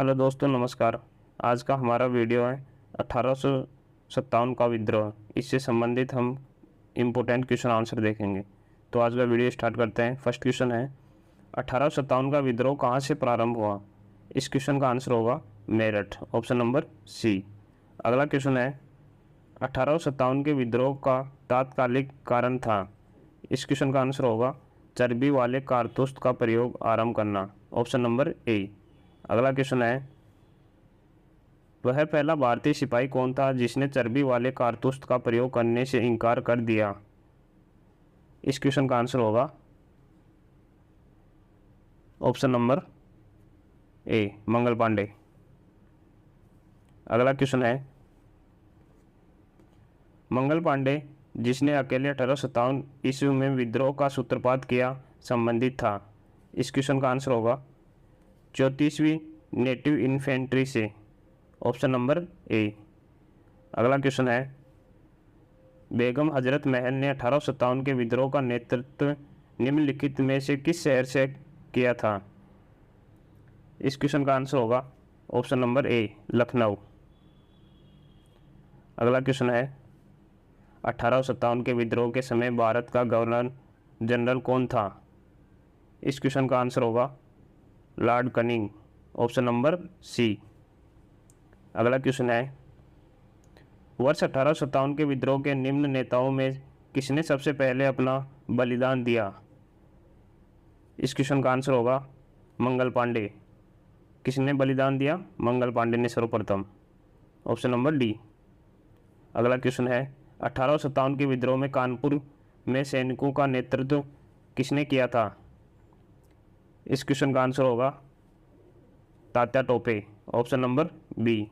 Hello दोस्तों, नमस्कार। आज का हमारा वीडियो है 1857 का विद्रोह। इससे संबंधित हम इम्पोर्टेंट क्वेश्चन आंसर देखेंगे। तो आज का वीडियो स्टार्ट करते हैं। फर्स्ट क्वेश्चन है 1857 का विद्रोह कहाँ से प्रारंभ हुआ। इस क्वेश्चन का आंसर होगा मेरठ, ऑप्शन नंबर सी। अगला क्वेश्चन है 1857 के विद्रोह का तात्कालिक कारण था। इस क्वेश्चन का आंसर होगा चर्बी वाले कारतूस का प्रयोग आरंभ करना, ऑप्शन नंबर ए। अगला क्वेश्चन है वह पहला भारतीय सिपाही कौन था जिसने चर्बी वाले कारतूस का प्रयोग करने से इनकार कर दिया। इस क्वेश्चन का आंसर होगा option number A, Mangal Pandey. अगला क्वेश्चन है मंगल पांडे जिसने अकेले 1857 ईस्वी में विद्रोह का सूत्रपात किया संबंधित था। इस क्वेश्चन का आंसर होगा 34वीं नेटिव इन्फेंट्री से, ऑप्शन नंबर ए। अगला क्वेश्चन है बेगम हजरत महल ने 1857 के विद्रोह का नेतृत्व निम्नलिखित में से किस शहर से किया था। इस क्वेश्चन का आंसर होगा ऑप्शन नंबर ए, लखनऊ। अगला क्वेश्चन है 1857 के विद्रोह के समय भारत का गवर्नर जनरल कौन था। इस क्वेश्चन का आंसर होगा Lord Canning, option number C. अगला क्वेश्चन है वर्ष 1857 के विद्रोह के निम्न नेताओं में किसने सबसे पहले अपना बलिदान दिया। इस क्वेश्चन का आंसर होगा मंगल पांडे। किसने बलिदान दिया? मंगल पांडे ने सर्वप्रथम, ऑप्शन नंबर डी। अगला क्वेश्चन है 1857 के विद्रोह में कानपुर में सैनिकों का नेतृत्व किसने किया था। इस क्वेश्चन का आंसर होगा Tatya Tope, option number B.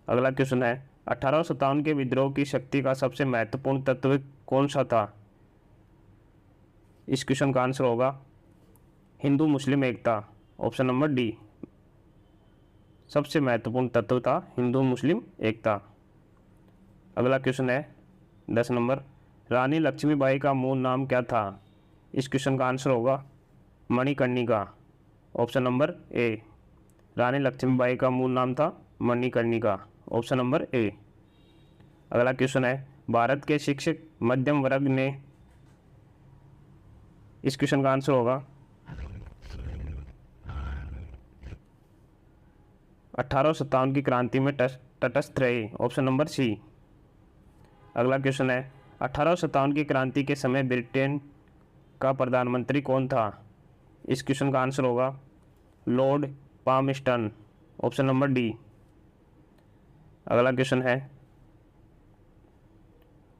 अगला क्वेश्चन है 1857 के विद्रोह की शक्ति का सबसे महत्वपूर्ण तत्व कौन सा था। इस क्वेश्चन का आंसर होगा हिंदू मुस्लिम एकता, ऑप्शन नंबर डी। सबसे महत्वपूर्ण तत्व था हिंदू मुस्लिम एकता। अगला क्वेश्चन है 10 नंबर रानी लक्ष्मीबाई का मूल नाम क्या था। इस क्वेश्चन का आंसर होगा मणिकर्णिका, ऑप्शन नंबर ए। रानी लक्ष्मीबाई का मूल नाम था मणिकर्णिका, ऑप्शन नंबर ए। अगला क्वेश्चन है भारत के शिक्षक मध्यम वर्ग ने। इस क्वेश्चन का आंसर होगा 1857 की क्रांति में तटस्थ रहे, ऑप्शन नंबर सी। अगला क्वेश्चन है 1857 की क्रांति के समय ब्रिटेन का प्रधानमंत्री कौन था। इस क्वेश्चन का आंसर होगा Lord Palmerston, option number D. अगला क्वेश्चन है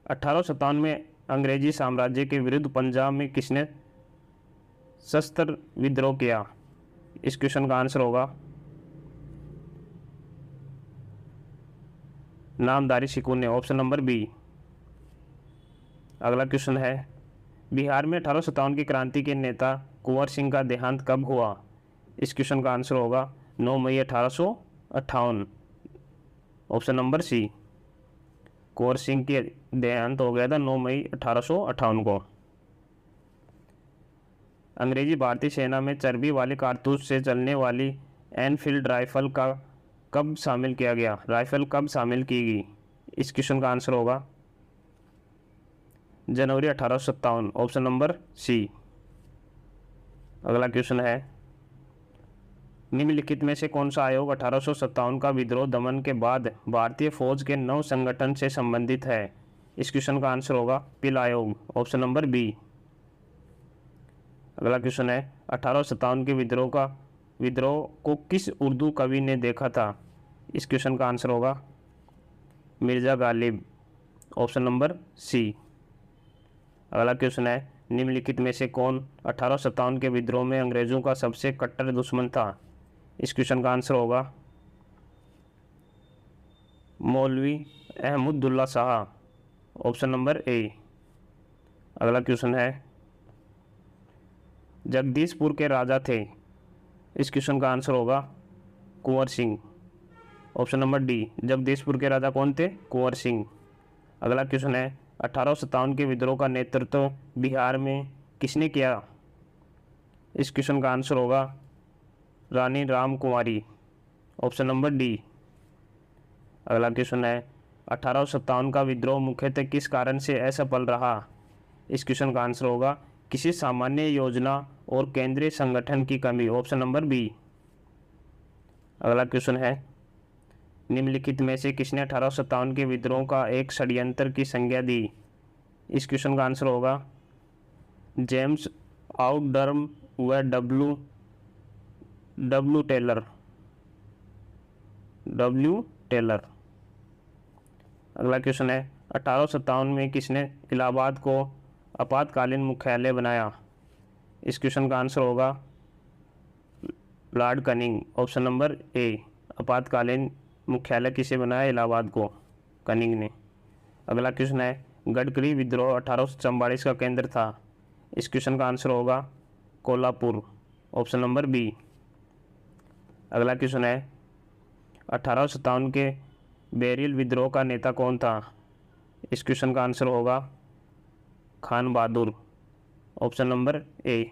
1857 में अंग्रेजी साम्राज्य के विरुद्ध पंजाब में किसने सशस्त्र विद्रोह किया। इस क्वेश्चन का आंसर होगा नामधारी सिखों ने, ऑप्शन नंबर बी। अगला क्वेश्चन है बिहार में 1857 की क्रांति के नेता कुंवर सिंह का देहांत कब हुआ। इस क्वेश्चन का आंसर होगा 9 मई 1858, ऑप्शन नंबर सी। कुंवर सिंह के देहांत हो गया था 9 मई 1858 को। अंग्रेजी भारतीय सेना में चर्बी वाले कारतूस से चलने वाली एनफील्ड राइफल का कब शामिल किया गया। राइफल कब शामिल की गई। इस क्वेश्चन का आंसर होगा जनवरी 1857, ऑप्शन नंबर सी। अगला क्वेश्चन है निम्नलिखित में से कौन सा आयोग 1857 का विद्रोह दमन के बाद भारतीय फौज के नव संगठन से संबंधित है। इस क्वेश्चन का आंसर होगा पिल आयोग, ऑप्शन नंबर बी। अगला क्वेश्चन है 1857 के विद्रोह को किस उर्दू कवि ने देखा था। इस क्वेश्चन का आंसर होगा Mirza Ghalib, option number C. अगला क्वेश्चन है निम्नलिखित में से कौन 1857 के विद्रोह में अंग्रेजों का सबसे कट्टर दुश्मन था। इस क्वेश्चन का आंसर होगा मौलवी Ahmadullah Shah, option number A. अगला क्वेश्चन है जगदीशपुर के राजा थे। इस क्वेश्चन का आंसर होगा Kunwar Singh, option number D. Jagdishpur के राजा कौन थे? कुंवर सिंह। अगला क्वेश्चन है 1857 के विद्रोह का नेतृत्व बिहार में किसने किया। इस क्वेश्चन का आंसर होगा रानी राम कुमारी, ऑप्शन नंबर डी। अगला क्वेश्चन है 1857 का विद्रोह मुख्यतः किस कारण से असफल रहा। इस क्वेश्चन का आंसर होगा किसी सामान्य योजना और केंद्रीय संगठन की कमी, ऑप्शन नंबर बी। अगला क्वेश्चन है निम्नलिखित में से किसने 1857 के विद्रोह का एक षड्यंत्र की संज्ञा दी। इस क्वेश्चन का आंसर होगा जेम्स आउटडर्म व डब्ल्यू टेलर। अगला क्वेश्चन है 1857 में किसने इलाहाबाद को आपातकालीन मुख्यालय बनाया। इस क्वेश्चन का आंसर होगा Lord Canning, option number A. आपातकालीन मुख्यालय किसे बनाया, इलाहाबाद को, कनिंग ने। अगला क्वेश्चन है गडकरी विद्रोह 1844 का केंद्र था। इस क्वेश्चन का आंसर होगा कोल्हापुर, ऑप्शन नंबर बी। अगला क्वेश्चन है 1857 के बेरिल विद्रोह का नेता कौन था। इस क्वेश्चन का आंसर होगा खान बहादुर, ऑप्शन नंबर ए।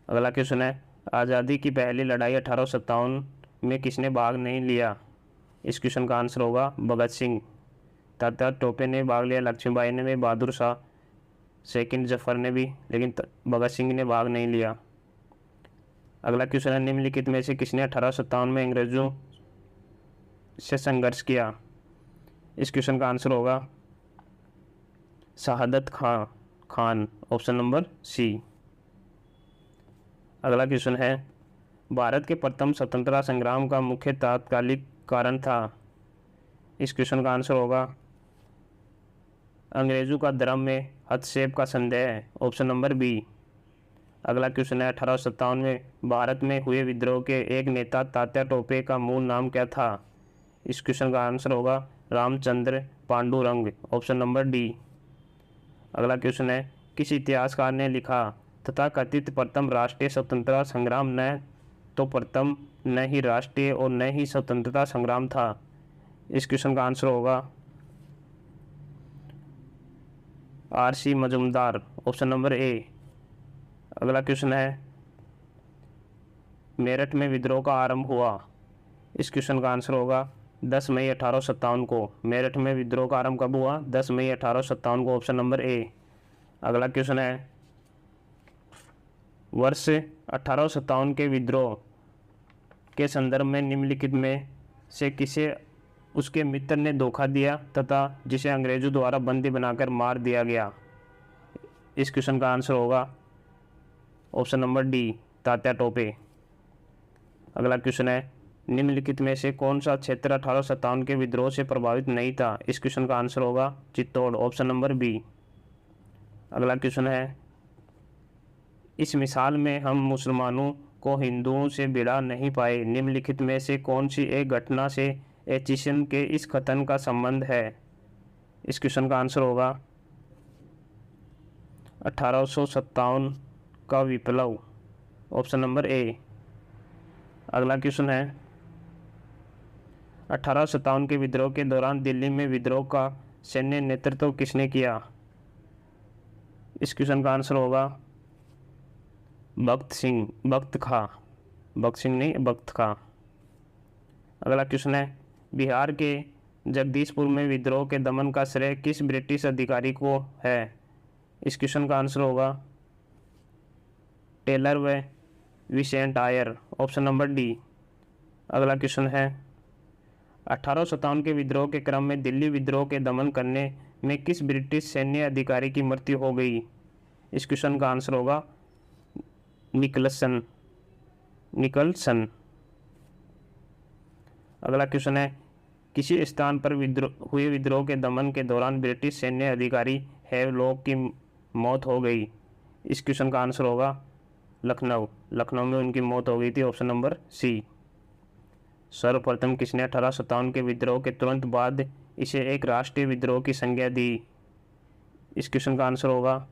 अगला क्वेश्चन है आज़ादी की पहली लड़ाई 1857 में किसने भाग नहीं लिया। इस क्वेश्चन का आंसर होगा भगत सिंह। तात्या टोपे ने भाग लिया, लक्ष्मीबाई ने भी, बहादुर शाह सेकंड जफर ने भी, लेकिन भगत सिंह ने भाग नहीं लिया। अगला क्वेश्चन है निम्नलिखित में से किसने 1857 में अंग्रेजों से संघर्ष किया। इस क्वेश्चन का आंसर होगा शहादत खान, ऑप्शन नंबर सी। अगला क्वेश्चन है भारत के प्रथम स्वतंत्रता संग्राम का मुख्य तात्कालिक कारण था। इस क्वेश्चन का आंसर होगा अंग्रेजों का धर्म में हस्तक्षेप का संदेह, ऑप्शन नंबर बी। अगला क्वेश्चन है 1857 में भारत में हुए विद्रोह के एक नेता तात्या टोपे का मूल नाम क्या था। इस क्वेश्चन का आंसर होगा Ramchandra Pandurang, option number D. अगला क्वेश्चन है किस इतिहासकार ने लिखा तथा कथित प्रथम राष्ट्रीय स्वतंत्रता संग्राम न तो प्रथम न ही राष्ट्रीय और न ही स्वतंत्रता संग्राम था। इस क्वेश्चन का आंसर होगा RC. Majumdar, option number A. अगला क्वेश्चन है मेरठ में विद्रोह का आरंभ हुआ। इस क्वेश्चन का आंसर होगा 10 मई 1857 को। मेरठ में विद्रोह का आरंभ कब हुआ, 10 मई 1857 को, ऑप्शन नंबर ए। अगला क्वेश्चन है वर्ष 1857 के विद्रोह के संदर्भ में निम्नलिखित में से किसे उसके मित्र ने धोखा दिया तथा जिसे अंग्रेजों द्वारा बंदी बनाकर मार दिया गया। इस क्वेश्चन का आंसर होगा option number D, Tatya Tope. अगला क्वेश्चन है निम्नलिखित में से कौन सा क्षेत्र 1857 के विद्रोह से प्रभावित नहीं था। इस क्वेश्चन का आंसर होगा चित्तौड़, ऑप्शन नंबर बी। अगला क्वेश्चन है इस मिसाल में हम मुसलमानों को हिंदुओं से भिड़ा नहीं पाए। निम्नलिखित में से कौन सी एक घटना से एचिसन के इस कथन का संबंध है। इस क्वेश्चन का आंसर होगा 1857 का विप्लव, ऑप्शन नंबर ए। अगला क्वेश्चन है 1857 के विद्रोह के दौरान दिल्ली में विद्रोह का सैन्य नेतृत्व किसने किया। इस क्वेश्चन का आंसर होगा भगत खा। अगला क्वेश्चन है बिहार के जगदीशपुर में विद्रोह के दमन का श्रेय किस ब्रिटिश अधिकारी को है। इस क्वेश्चन का आंसर होगा टेलर व विसेंट आयर, ऑप्शन नंबर डी। अगला क्वेश्चन है 1857 के विद्रोह के क्रम में दिल्ली विद्रोह के दमन करने में किस ब्रिटिश सैन्य अधिकारी की मृत्यु हो गई। इस क्वेश्चन का आंसर होगा निकलसन। अगला क्वेश्चन है किसी स्थान पर हुए विद्रोह के दमन के दौरान ब्रिटिश सैन्य अधिकारी हैवलॉक की मौत हो गई। इस क्वेश्चन का आंसर होगा लखनऊ में उनकी मौत हो गई थी, ऑप्शन नंबर सी। सर्वप्रथम किसने 1857 के विद्रोह के तुरंत बाद इसे एक राष्ट्रीय विद्रोह की संज्ञा दी। इस क्वेश्चन का आंसर होगा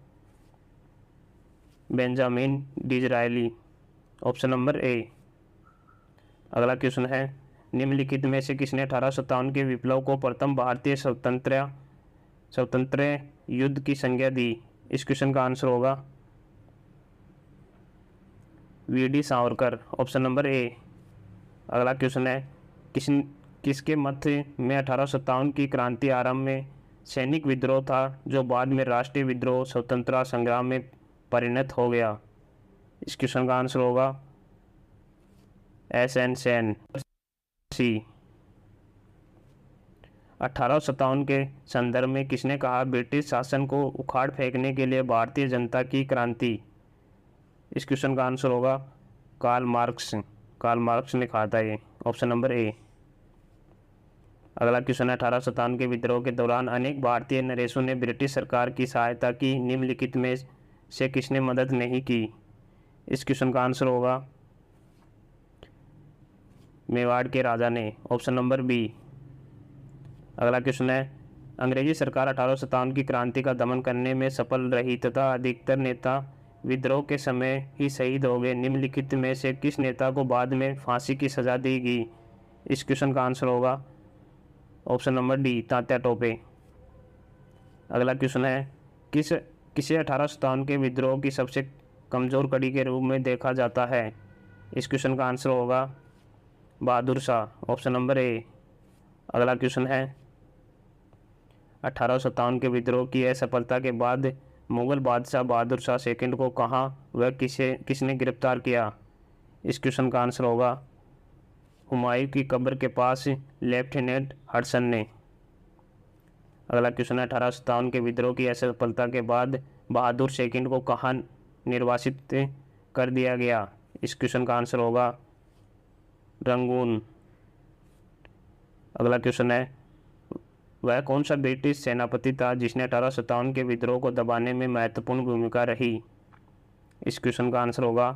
Benjamin Disraeli, option number A. अगला क्वेश्चन है निम्नलिखित में से किसने 1857 के विप्लव को प्रथम भारतीय स्वतंत्र युद्ध की संज्ञा दी। इस क्वेश्चन का आंसर होगा VD. Savarkar, option number A. अगला क्वेश्चन है, किसके मत में 1857 की क्रांति आरंभ में सैनिक विद्रोह था जो बाद में राष्ट्रीय विद्रोह स्वतंत्रता संग्राम में परिणत हो गया। इस क्वेश्चन का आंसर होगा एस.एन. सेन। सी। 1857 के संदर्भ में किसने कहा ब्रिटिश शासन को उखाड़ फेंकने के लिए भारतीय जनता की क्रांति? इस क्वेश्चन का आंसर होगा कार्ल मार्क्स। कार्ल मार्क्स ने कहा था ये, ऑप्शन नंबर ए। अगला क्वेश्चन है, 1857 के विद्रोह के दौरान अनेक भारतीय नरेशों ने ब्रिटिश सरकार की सहायता की, निम्नलिखित में से किसने मदद नहीं की? इस क्वेश्चन का आंसर होगा मेवाड़ के राजा ने, ऑप्शन नंबर बी। अगला क्वेश्चन है, अंग्रेजी सरकार 1857 की क्रांति का दमन करने में सफल रही तथा अधिकतर नेता विद्रोह के समय ही शहीद हो गए, निम्नलिखित में से किस नेता को बाद में फांसी की सजा दी गई? इस क्वेश्चन का आंसर होगा option number D, Tatya Tope. अगला क्वेश्चन है, किसे 1857 के विद्रोह की सबसे कमज़ोर कड़ी के रूप में देखा जाता है? इस क्वेश्चन का आंसर होगा Bahadur Shah, option number A. अगला क्वेश्चन है, 1857 के विद्रोह की असफलता के बाद मुगल बादशाह बहादुर शाह सेकंड को कहाँ व किसने गिरफ्तार किया? इस क्वेश्चन का आंसर होगा हुमायूं की कब्र के पास लेफ्टिनेंट हडसन ने। अगला क्वेश्चन है, 1857 के विद्रोह की असफलता के बाद बहादुर सेकंड को कहाँ निर्वासित कर दिया गया? इस क्वेश्चन का आंसर होगा रंगून। अगला क्वेश्चन है, वह कौन सा ब्रिटिश सेनापति था जिसने 1857 के विद्रोह को दबाने में महत्वपूर्ण भूमिका रही? इस क्वेश्चन का आंसर होगा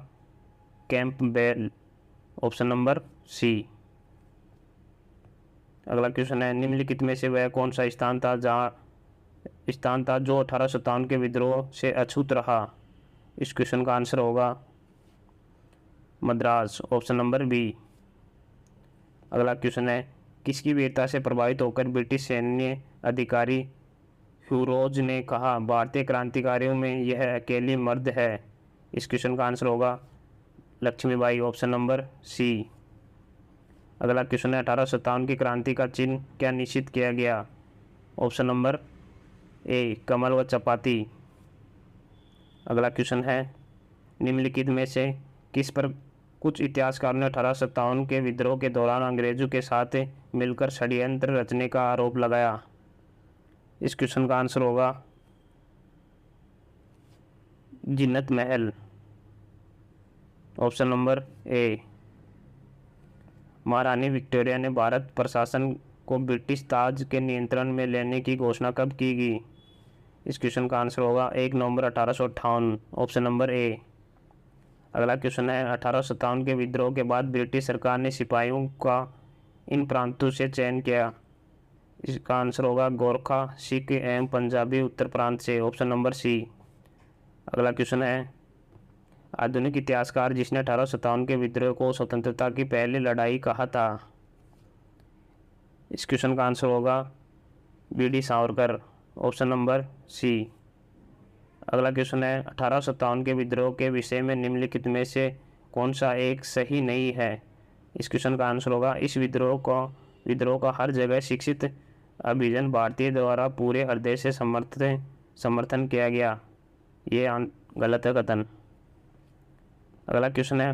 कैंपबेल, ऑप्शन नंबर सी। अगला क्वेश्चन है, निम्नलिखित में से वह कौन सा स्थान था जो 1857 के विद्रोह से अछूत रहा? इस क्वेश्चन का आंसर होगा मद्रास, ऑप्शन नंबर बी। अगला क्वेश्चन है, किसकी वीरता से प्रभावित होकर ब्रिटिश सैन्य अधिकारी ह्यूरोज ने कहा भारतीय क्रांतिकारियों में यह अकेली मर्द है? इस क्वेश्चन का आंसर होगा लक्ष्मीबाई, ऑप्शन नंबर सी। अगला क्वेश्चन है, 1857 की क्रांति का चिन्ह क्या निश्चित किया गया? ऑप्शन नंबर ए, कमल व चपाती। अगला क्वेश्चन है, निम्नलिखित में से किस पर कुछ इतिहासकारों ने 1857 के विद्रोह के दौरान अंग्रेजों के साथ मिलकर षड्यंत्र रचने का आरोप लगाया? इस क्वेश्चन का आंसर होगा जिन्नत महल, ऑप्शन नंबर ए। महारानी विक्टोरिया ने भारत प्रशासन को ब्रिटिश ताज के नियंत्रण में लेने की घोषणा कब की गई? इस क्वेश्चन का आंसर होगा 1 नवंबर 1858, ऑप्शन नंबर ए। अगला क्वेश्चन है, 1857 के विद्रोह के बाद ब्रिटिश सरकार ने सिपाहियों का इन प्रांतों से चयन किया? इसका आंसर होगा गोरखा, सिख एवं पंजाबी उत्तर प्रांत से, ऑप्शन नंबर सी। अगला क्वेश्चन है, आधुनिक इतिहासकार जिसने 1857 के विद्रोह को स्वतंत्रता की पहली लड़ाई कहा था? इस क्वेश्चन का आंसर होगा B D. Savarkar, option number C. अगला क्वेश्चन है, 1857 के विद्रोह के विषय में निम्नलिखित में से कौन सा एक सही नहीं है? इस क्वेश्चन का आंसर होगा इस विद्रोह का हर जगह शिक्षित अभिजन भारतीय द्वारा पूरे हृदय से समर्थन किया गया। ये गलत है कथन। अगला क्वेश्चन है,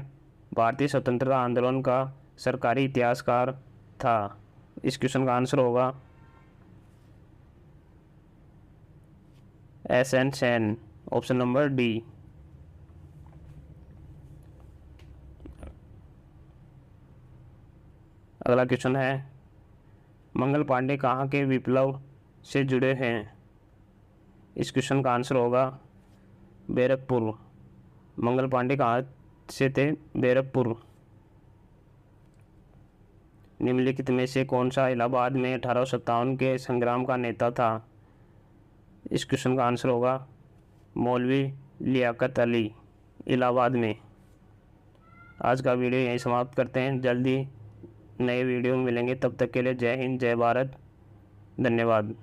भारतीय स्वतंत्रता आंदोलन का सरकारी इतिहासकार था? इस क्वेश्चन का आंसर होगा SN. Sen, option number D. अगला क्वेश्चन है, मंगल पांडे कहाँ के विप्लव से जुड़े हैं? इस क्वेश्चन का आंसर होगा बैरकपुर। मंगल पांडे कहाँ से थे? बैरकपुर। निम्नलिखित में से कौन सा इलाहाबाद में 1857 के संग्राम का नेता था? इस क्वेश्चन का आंसर होगा मौलवी लियाकत अली, इलाहाबाद में। आज का वीडियो यहीं समाप्त करते हैं, जल्दी नए वीडियो में मिलेंगे, तब तक के लिए जय हिंद, जय भारत, धन्यवाद।